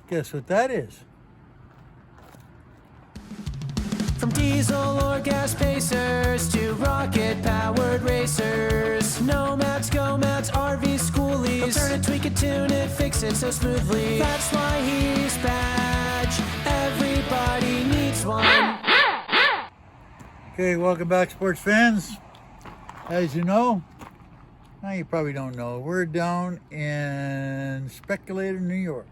Guess what that is? From diesel or gas pacers to rocket-powered racers, Nomads, Go-Mads, RV schoolies, turn it, tweak it, tune it, fix it so smoothly. That's why he's Badge. Everybody needs one. Okay, welcome back, sports fans. As you know, now you probably don't know, we're down in Speculator, New York.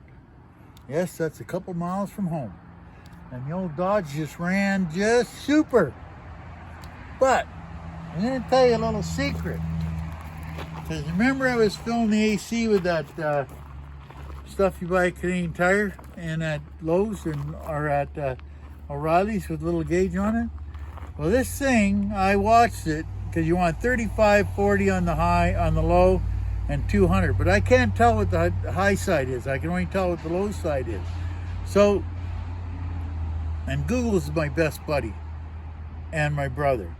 Yes, that's a couple miles from home. And the old Dodge just ran just super. But I'm going to tell you a little secret. Because remember I was filling the AC with that stuff you buy at Canadian Tire and at Lowe's or at O'Reilly's with a little gauge on it? Well, this thing, I watched it because you want 35, 40 on the high, on the low, and 200. But I can't tell what the high side is. I can only tell what the low side is. So, and Google is my best buddy and my brother.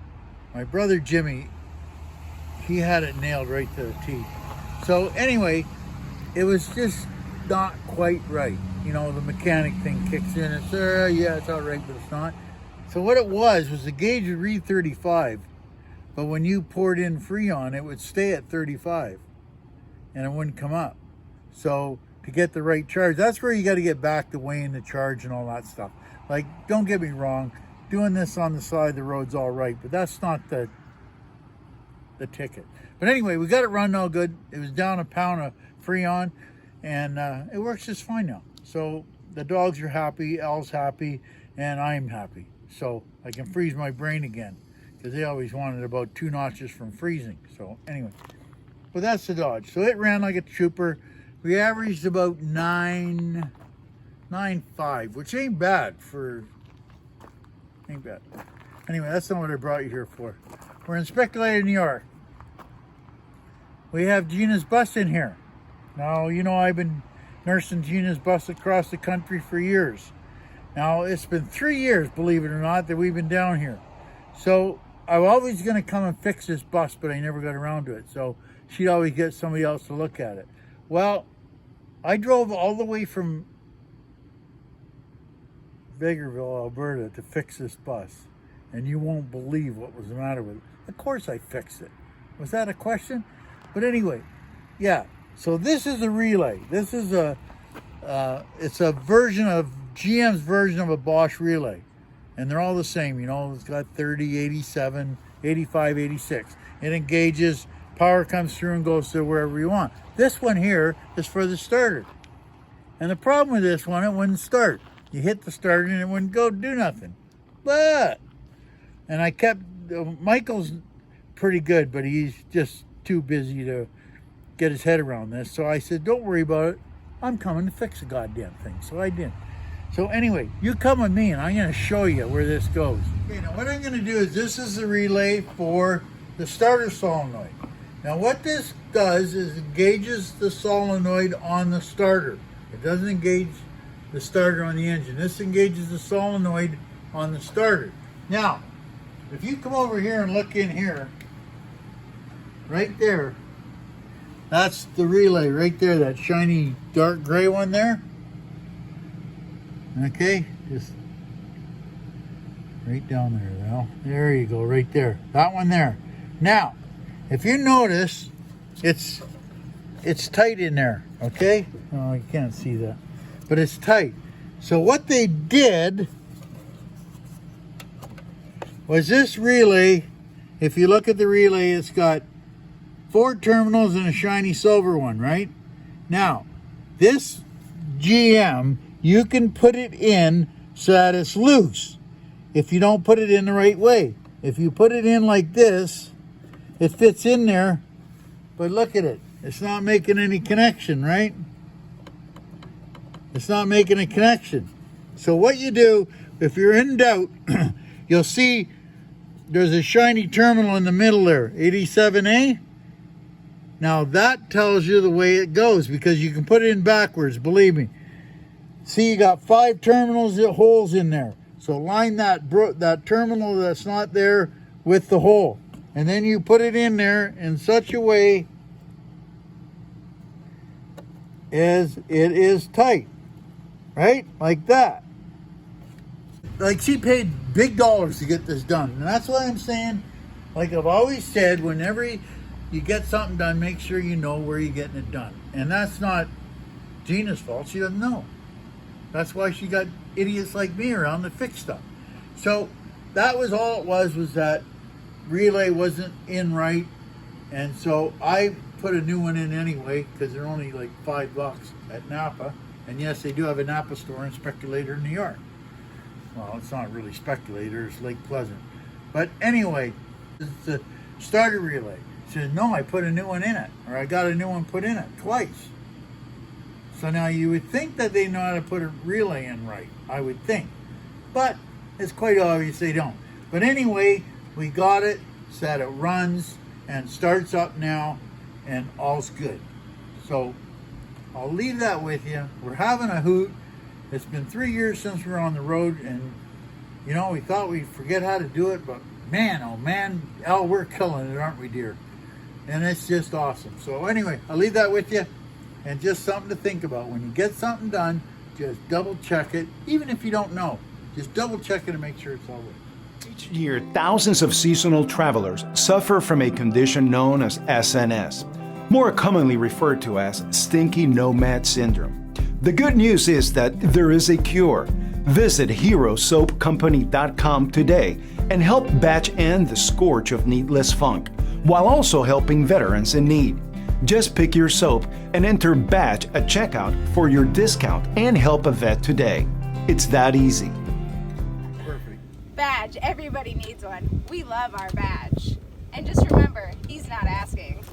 My brother Jimmy, he had it nailed right to the T. So anyway, it was just not quite right. You know, the mechanic thing kicks in and says, yeah, it's all right, but it's not. So what it was the gauge would read 35, but when you poured in Freon, it would stay at 35 and it wouldn't come up. So to get the right charge, that's where you got to get back to weighing the charge and all that stuff. Like, don't get me wrong, doing this on the side of the road's all right, but that's not the ticket. But anyway, we got it running all good. It was down a pound of Freon, and it works just fine now. So the dogs are happy, Al's happy, and I'm happy. So I can freeze my brain again, because they always wanted about 2 notches from freezing. So anyway, but that's the Dodge. So it ran like a trooper. We averaged about 9.5, which ain't bad. Anyway, that's not what I brought you here for. We're in Speculator, New York. We have Gina'S bus in here. Now, you know I've been nursing Gina'S bus across the country for years. Now, it's been 3 years, believe it or not, that we've been down here. So, I'm always going to come and fix this bus, but I never got around to it. So, she'd always get somebody else to look at it. Well, I drove all the way from Vegreville, Alberta to fix this bus. And you won't believe what was the matter with it. Of course I fixed it. Was that a question? But anyway, yeah. So this is a relay. This is it's a version of GM's version of a Bosch relay. And they're all the same, you know, it's got 30, 87, 85, 86. It engages, power comes through and goes to wherever you want. This one here is for the starter. And the problem with this one, it wouldn't start. You hit the starter and it wouldn't go do nothing. And I kept, Michael's pretty good, but he's just too busy to get his head around this. So I said, don't worry about it. I'm coming to fix the goddamn thing. So I did. So anyway, you come with me and I'm going to show you where this goes. Okay, now what I'm going to do is this is the relay for the starter solenoid. Now what this does is engages the solenoid on the starter. It doesn't engage the starter on the engine. This engages the solenoid on the starter. Now, if you come over here and look in here, right there, that's the relay right there, that shiny dark gray one there. Okay, just right down there, Val. There you go, right there. That one there. Now, if you notice, it's tight in there, okay? Oh, you can't see that, but it's tight. So what they did was this relay, if you look at the relay, it's got 4 terminals and a shiny silver one, right? Now, this GM, you can put it in so that it's loose if you don't put it in the right way. If you put it in like this, it fits in there, but look at it. It's not making any connection, right? It's not making a connection. So what you do, if you're in doubt, you'll see there's a shiny terminal in the middle there, 87A. Now that tells you the way it goes because you can put it in backwards, believe me. See, you got 5 terminals, holes in there. So line that terminal that's not there with the hole. And then you put it in there in such a way as it is tight. right? Like that. Like, she paid big dollars to get this done. And that's why I'm saying, like I've always said, whenever you get something done, make sure you know where you're getting it done. And that's not Gina's fault. She doesn't know. That's why she got idiots like me around to fix stuff. So that was all it was that relay wasn't in right. And so I put a new one in anyway, because they're only like $5 at Napa. And yes, they do have a Napa store in Speculator, New York. Well, it's not really Speculator, it's Lake Pleasant. But anyway, it's the starter relay. She said, no, I put a new one in it, or I got a new one put in it twice. So now you would think that they know how to put a relay in right, I would think. But it's quite obvious they don't. But anyway, we got it, so that it runs and starts up now, and all's good. So I'll leave that with you. We're having a hoot. It's been 3 years since we were on the road, and you know, we thought we'd forget how to do it, but man, oh man, Al, we're killing it, aren't we, dear? And it's just awesome. So anyway, I'll leave that with you, and just something to think about. When you get something done, just double check it. Even if you don't know, just double check it and make sure it's all right. Each year, thousands of seasonal travelers suffer from a condition known as SNS, more commonly referred to as stinky nomad syndrome. The good news is that there is a cure. Visit HeroSoapCompany.com today and help batch end the scourge of needless funk, while also helping veterans in need. Just pick your soap and enter BATCH at checkout for your discount and help a vet today. It's that easy. Perfect. Badge. Everybody needs one. We love our badge. And just remember, he's not asking.